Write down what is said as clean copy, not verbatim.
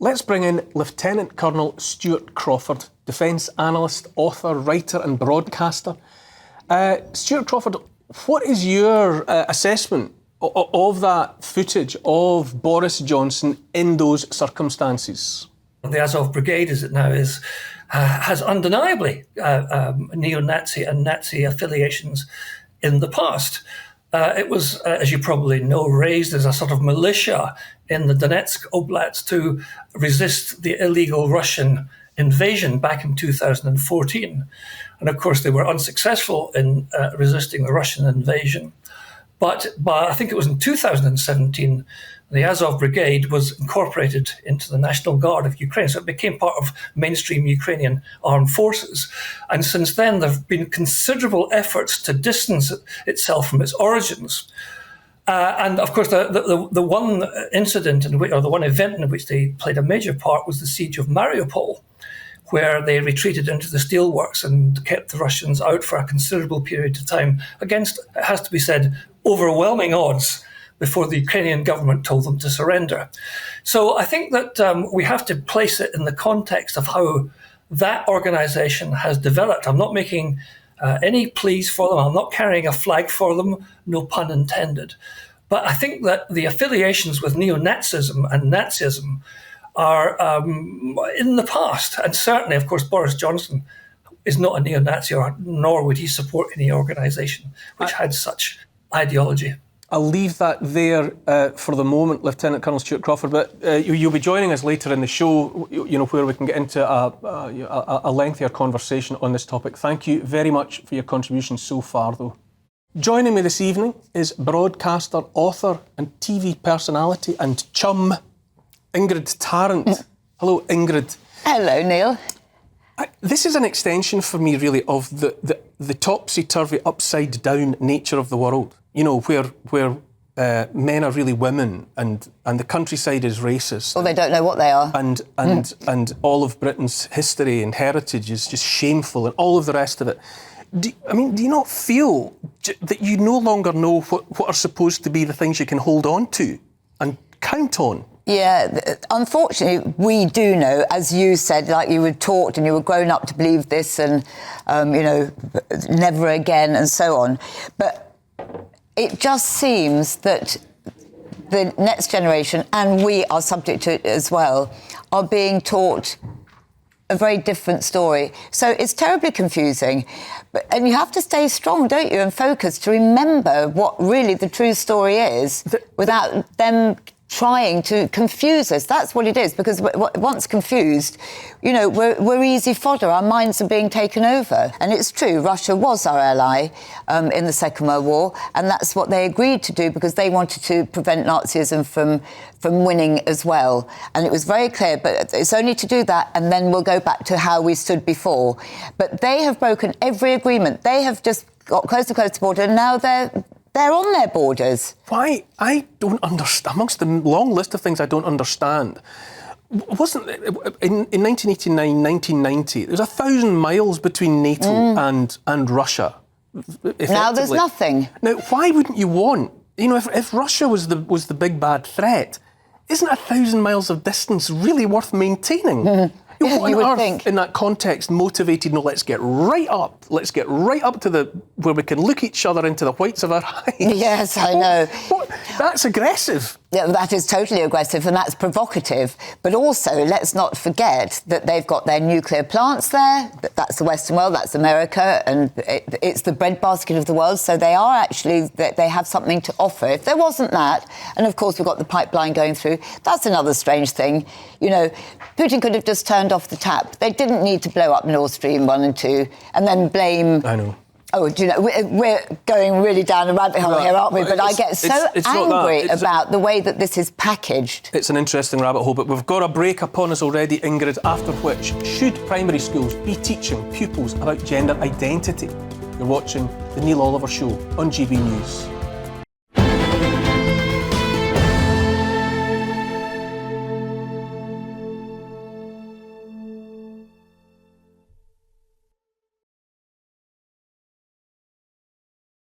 Let's bring in Lieutenant Colonel Stuart Crawford, defence analyst, author, writer and broadcaster. Stuart Crawford, what is your assessment of that footage of Boris Johnson in those circumstances? The Azov Brigade, as it now is, has undeniably neo-Nazi and Nazi affiliations in the past. It was, as you probably know, raised as a sort of militia in the Donetsk Oblast to resist the illegal Russian invasion back in 2014. And of course, they were unsuccessful in resisting the Russian invasion. But I think it was in 2017, the Azov Brigade was incorporated into the National Guard of Ukraine. So it became part of mainstream Ukrainian armed forces. And since then, there have been considerable efforts to distance itself from its origins. And of course, the one incident, or the one event in which they played a major part was the siege of Mariupol, where they retreated into the steelworks and kept the Russians out for a considerable period of time against, it has to be said, overwhelming odds before the Ukrainian government told them to surrender. So I think that we have to place it in the context of how that organization has developed. I'm not making any pleas for them. I'm not carrying a flag for them, no pun intended. But I think that the affiliations with neo-Nazism and Nazism are in the past. And certainly, of course, Boris Johnson is not a neo-Nazi, nor would he support any organization which had such ideology. I'll leave that there for the moment, Lieutenant Colonel Stuart Crawford, but you'll be joining us later in the show, where we can get into a lengthier conversation on this topic. Thank you very much for your contribution so far, though. Joining me this evening is broadcaster, author and TV personality and chum, Ingrid Tarrant. Hello, Ingrid. Hello, Neil. This is an extension for me, really, of the topsy-turvy, upside-down nature of the world. Where men are really women and the countryside is racist. Well, they don't know what they are. And all of Britain's history and heritage is just shameful and all of the rest of it. Do you not feel that you no longer know what are supposed to be the things you can hold on to and count on? Yeah, unfortunately, we do know, as you said, like you were taught and you were grown up to believe this and, never again and so on. But it just seems that the next generation, and we are subject to it as well, are being taught a very different story. So it's terribly confusing. And you have to stay strong, don't you, and focused to remember what really the true story is without them trying to confuse us. That's what it is, because once confused, we're easy fodder. Our minds are being taken over. And it's true, Russia was our ally in the Second World War, and that's what they agreed to do because they wanted to prevent Nazism from winning as well. And it was very clear, but it's only to do that, and then we'll go back to how we stood before. But they have broken every agreement. They have just got closer to the border, and now they're on their borders. Why? I don't understand. Amongst the long list of things I don't understand, wasn't it, in 1989, 1990, there was 1,000 miles between NATO and Russia. Now there's nothing. Now, why wouldn't you want, if Russia was the big bad threat, isn't 1,000 miles of distance really worth maintaining? What you on would earth, think. in that context, motivated, let's get right up to where we can look each other into the whites of our eyes. Yes, I know. That's aggressive. Yeah, that is totally aggressive and that's provocative. But also, let's not forget that they've got their nuclear plants there. That's the Western world, that's America, and it's the breadbasket of the world. So they have something to offer. If there wasn't that, and of course we've got the pipeline going through, that's another strange thing. Putin could have just turned off the tap. They didn't need to blow up Nord Stream 1 and 2 and then blame... I know. Oh, we're going really down a rabbit hole here, aren't we? But I get so angry about the way that this is packaged. It's an interesting rabbit hole, but we've got a break upon us already, Ingrid, after which, should primary schools be teaching pupils about gender identity? You're watching The Neil Oliver Show on GB News.